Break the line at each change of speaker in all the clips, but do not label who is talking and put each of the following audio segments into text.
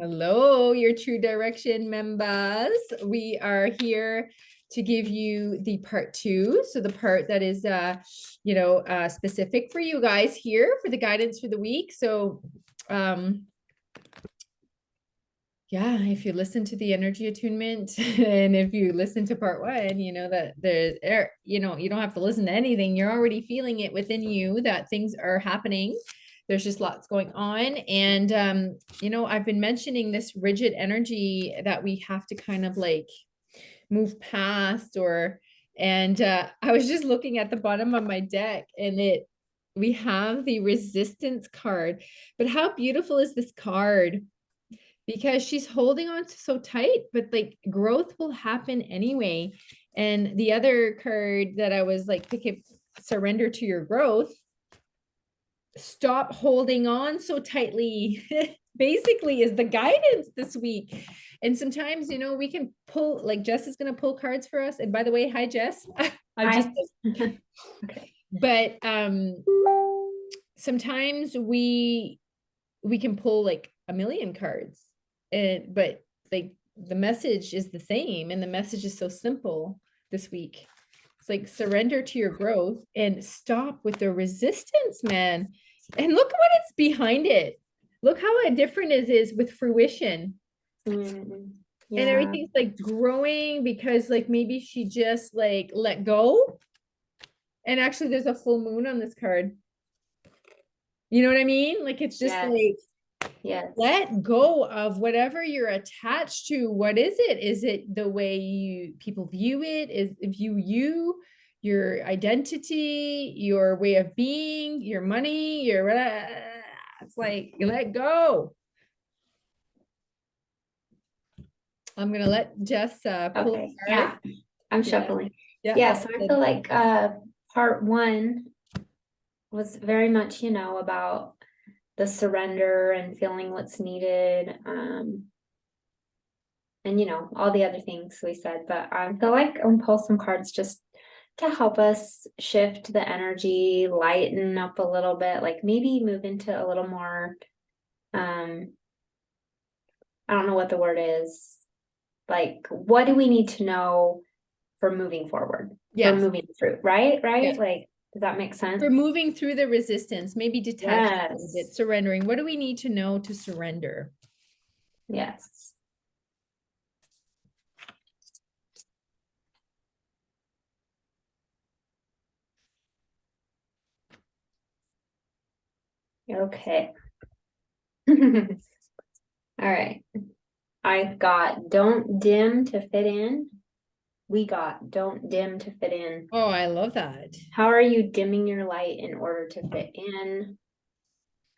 Hello, your True Direction members. We are here to give you the part two. So the part that is, specific for you guys here for the guidance for the week. So, yeah, if you listen to the energy attunement and if you listen to part one, you know that you don't have to listen to anything. You're already feeling it within you that things are happening. There's just lots going on. And, I've been mentioning this rigid energy that we have to kind of like move past I was just looking at the bottom of my deck and we have the resistance card, but how beautiful is this card? Because she's holding on to so tight, but like growth will happen anyway. And the other card that I was like picking, surrender to your growth, stop holding on so tightly basically is the guidance this week. And sometimes we can pull, like Jess is going to pull cards for us, and by the way, hi Jess.
Okay.
But sometimes we can pull like a million cards, but like the message is the same, and the message is so simple this week. It's like surrender to your growth and stop with the resistance, man. And look what it's behind it. Look how different it is with fruition.
Yeah.
And everything's like growing because like maybe she just like let go. And actually there's a full moon on this card. You know what I mean? Like it's just let go of whatever you're attached to. What is it? Is it the way people view it? Is view you, your identity, your way of being, your money, it's like you let go. I'm gonna let Jess pull.
Okay. Yeah, I'm shuffling.
Yeah.
Yeah, so I feel like part one was very much, about the surrender and feeling what's needed. And all the other things we said, but I feel like I'm gonna pull some cards just to help us shift the energy, lighten up a little bit, like maybe move into a little more, I don't know what the word is. Like, what do we need to know for moving forward?
Yes.
For moving through, right?
Yes.
Like, does that make sense?
For moving through the resistance, maybe detaching,
Yes.
surrendering. What do we need to know to surrender?
Yes. Okay. All right. I got don't dim to fit in. We got don't dim to fit in.
Oh, I love that.
How are you dimming your light in order to fit in?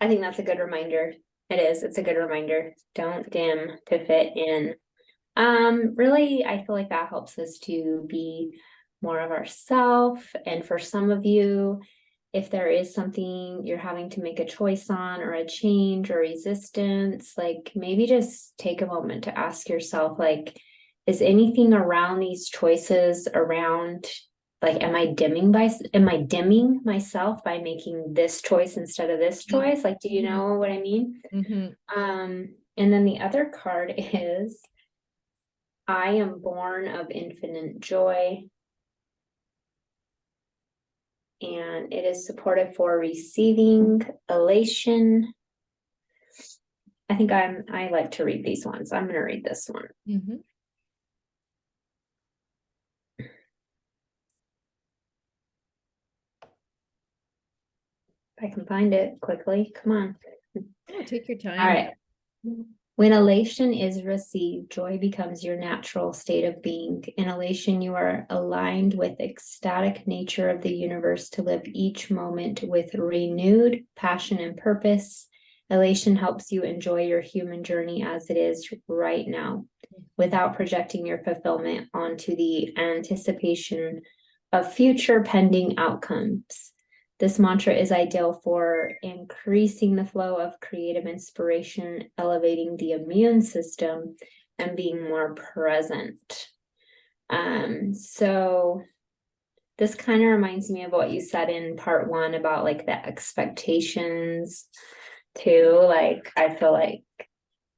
I think that's a good reminder. It is. It's a good reminder. Don't dim to fit in. Really, I feel like that helps us to be more of ourselves. And for some of you, if there is something you're having to make a choice on, or a change or resistance, like maybe just take a moment to ask yourself, like, is anything around these choices around, like, am I dimming myself by making this choice instead of this choice? Like, do you know what I mean? And then the other card is, I am born of infinite joy. And it is supportive for receiving elation. I think I like to read these ones. I'm going to read this one. If I can find it quickly. Come on.
Oh, take your time.
All right. When elation is received, joy becomes your natural state of being. In elation, you are aligned with ecstatic nature of the universe to live each moment with renewed passion and purpose. Elation helps you enjoy your human journey as it is right now, without projecting your fulfillment onto the anticipation of future pending outcomes. This mantra is ideal for increasing the flow of creative inspiration, elevating the immune system, and being more present. So this kind of reminds me of what you said in part one about like the expectations too. Like, I feel like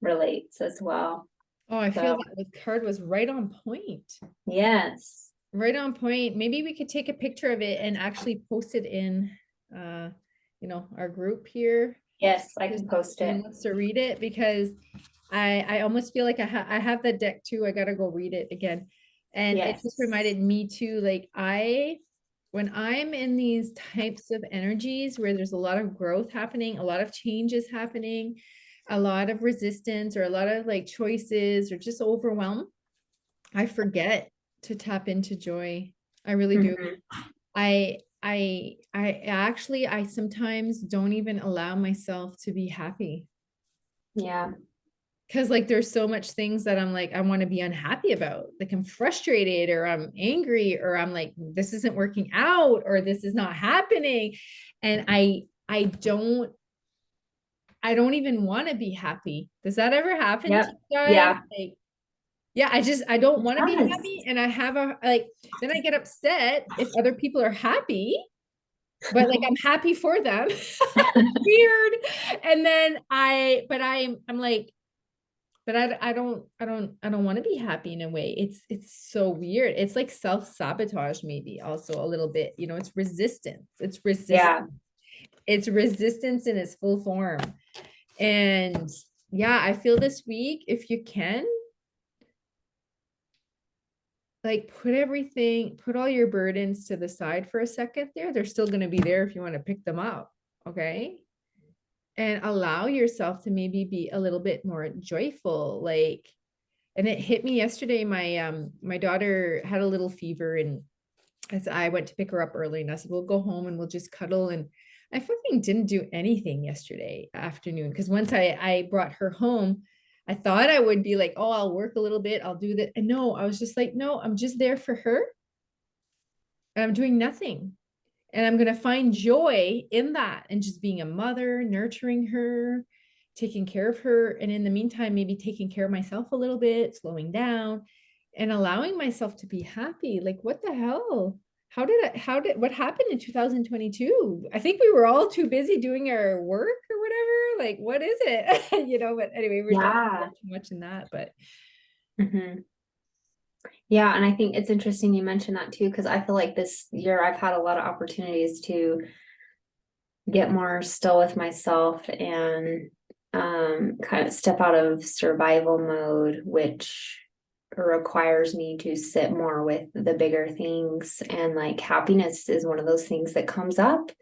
relates as well.
Oh, I feel
So,
that the card was right on point.
yes.
Right on point. Maybe we could take a picture of it and actually post it in, our group here.
Yes, I
Just
can post
who
it.
wants to read it, because I almost feel like I have the deck too. I gotta go read it again. And it just
Yes.
reminded me too, like when I'm in these types of energies where there's a lot of growth happening, a lot of changes happening, a lot of resistance, or a lot of like choices, or just overwhelm, I forget to tap into joy. I really do.
Hmm.
I sometimes don't even allow myself to be happy,
Yeah.
because like there's so much things that I'm like I want to be unhappy about. Like I'm frustrated, or I'm angry, or I'm like this isn't working out, or this is not happening. And I don't even want to be happy. Does that ever happen to
Yep.
you guys?
Yeah.
Like, yeah, I don't want to be
Yes.
happy. And I have a like, then I get upset if other people are happy, but like I'm happy for them. Weird. And then I'm like, but I don't want to be happy in a way. It's so weird. It's like self-sabotage, maybe also a little bit, it's resistance.
Yeah.
It's resistance in its full form. And yeah, I feel this week, if you can, like put all your burdens to the side for a second there. They're still going to be there if you want to pick them up. Okay. And allow yourself to maybe be a little bit more joyful. Like, and it hit me yesterday. My daughter had a little fever, and as I went to pick her up early, and I said, we'll go home and we'll just cuddle. And I fucking didn't do anything yesterday afternoon, because once I brought her home, I thought I would be like, oh, I'll work a little bit, I'll do that. And no, I was just like, no, I'm just there for her. And I'm doing nothing. And I'm going to find joy in that, and just being a mother, nurturing her, taking care of her. And in the meantime, maybe taking care of myself a little bit, slowing down and allowing myself to be happy. Like, what the hell? What happened in 2022? I think we were all too busy doing our work or whatever. Like, what is it? But anyway, we're not
Yeah.
too much in that, but
Hmm. Yeah. And I think it's interesting you mentioned that too, because I feel like this year I've had a lot of opportunities to get more still with myself and kind of step out of survival mode, which requires me to sit more with the bigger things. And like happiness is one of those things that comes up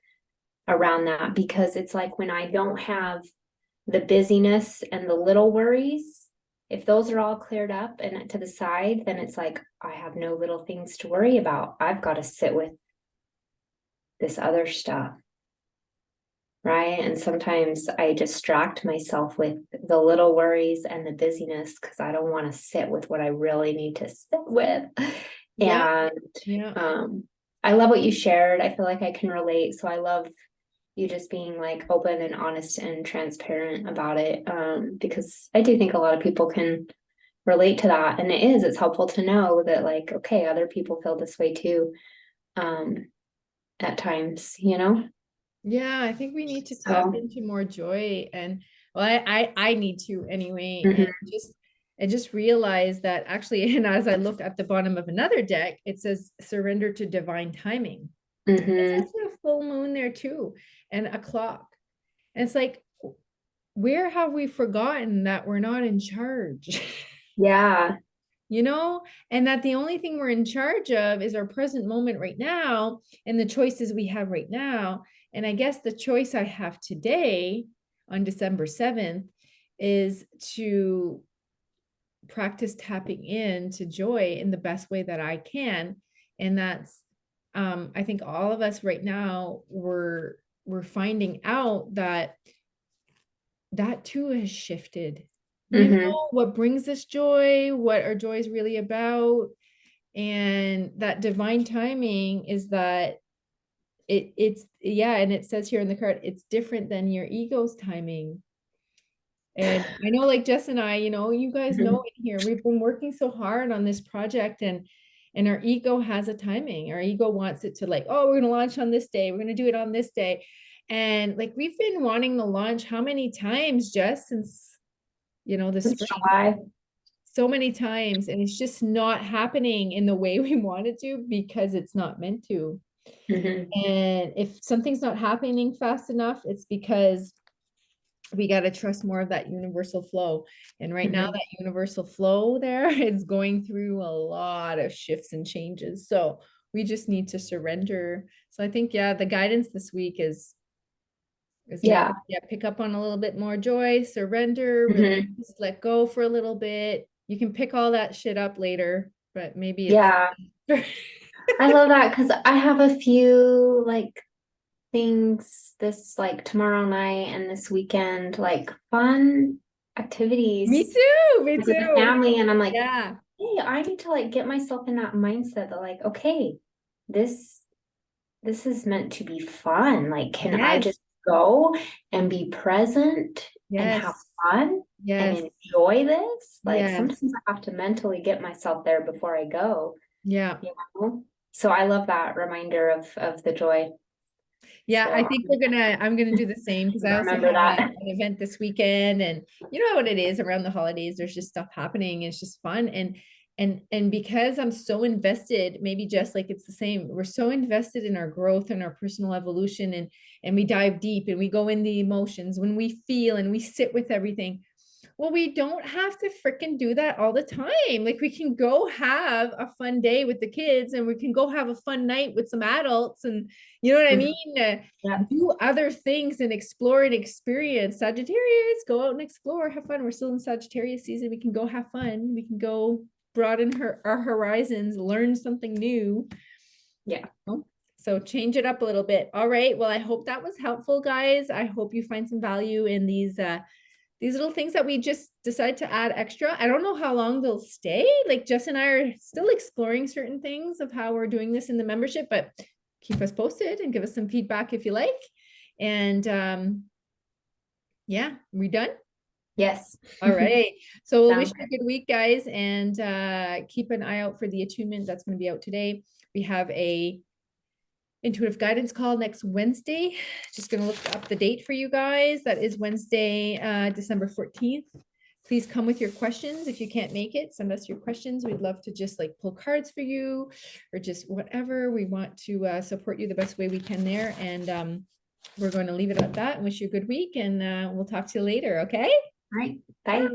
around that, because it's like when I don't have the busyness and the little worries, if those are all cleared up and to the side, then it's like I have no little things to worry about. I've got to sit with this other stuff. Right. And sometimes I distract myself with the little worries and the busyness because I don't want to sit with what I really need to sit with.
yeah,
And
yeah.
um, I love what you shared. I feel like I can relate. So I love you just being like open and honest and transparent about it. Because I do think a lot of people can relate to that. And it's helpful to know that, like, okay, other people feel this way too, at times.
Yeah, I think we need to tap
So,
into more joy. And well, I need to anyway. And
mhm,
just realize that actually, and as I look at the bottom of another deck, it says surrender to divine timing. It's
mhm.
actually a full moon there too, and a clock. And it's like, where have we forgotten that we're not in charge?
Yeah.
And that the only thing we're in charge of is our present moment right now, and the choices we have right now. And I guess the choice I have today on December 7th is to practice tapping into joy in the best way that I can. And that's I think all of us right now, we're finding out that that too has shifted.
Hmm.
What brings us joy, what our joy is really about. And that divine timing is that it's yeah, and it says here in the card, it's different than your ego's timing. And I know, like Jess and I, you guys know
Hmm.
it here. We've been working so hard on this project, and our ego has a timing. Our ego wants it to, like, oh, we're gonna launch on this day, we're gonna do it on this day. And like we've been wanting to launch how many times, Jess, since you know, this
It's
spring
July.
so many times, and it's just not happening in the way we want it to because it's not meant to.
Mhm.
And if something's not happening fast enough, it's because we got to trust more of that universal flow. And right now,
Mhm.
that universal flow there is going through a lot of shifts and changes. So we just need to surrender. So I think, yeah, the guidance this week is maybe,
Yeah.
yeah, pick up on a little bit more joy, surrender, release,
Mhm.
let go for a little bit. You can pick all that shit up later, but maybe it's
Yeah. I love that because I have a few like things this like tomorrow night and this weekend, like fun
me
activities
too, me
with the
too.
family. And I'm like,
Yeah.
hey, I need to like get myself in that mindset that like, okay, this this is meant to be fun. Like, can I
Yes.
just go and be present and have
Yes.
fun and
Yes.
enjoy this? Like
Yes.
sometimes I have to mentally get myself there before I go,
Yeah.
you know? So I love that reminder of the joy.
Yeah, I
So
think I'm gonna do the same because I also
remember
have
that.
an event this weekend, and you know what it is around the holidays, there's just stuff happening. It's just fun. And because I'm so invested, maybe just like it's the same, we're so invested in our growth and our personal evolution, and we dive deep and we go in the emotions when we feel and we sit with everything. Well, we don't have to freaking do that all the time. Like we can go have a fun day with the kids and we can go have a fun night with some adults and you know what I
Mhm.
mean?
Yeah.
Do other things and explore and experience. Sagittarius, go out and explore, have fun. We're still in Sagittarius season. We can go have fun. We can go broaden our horizons, learn something new.
Yeah.
So change it up a little bit. All right. Well, I hope that was helpful, guys. I hope you find some value in these little things that we just decide to add extra. I don't know how long they'll stay. Like Jess and I are still exploring certain things of how we're doing this in the membership, but keep us posted and give us some feedback if you like. And yeah, we done?
Yes.
All right. So we'll wish
Sounds
you
good.
a good week, guys, and keep an eye out for the attunement that's going to be out today. We have a intuitive guidance call next Wednesday. Just going to look up the date for you guys. That is Wednesday, December 14th. Please come with your questions. If you can't make it, send us your questions. We'd love to just like pull cards for you or just whatever. We want to support you the best way we can there. And we're going to leave it at that and wish you a good week. And we'll talk to you later. Okay.
All right. Bye.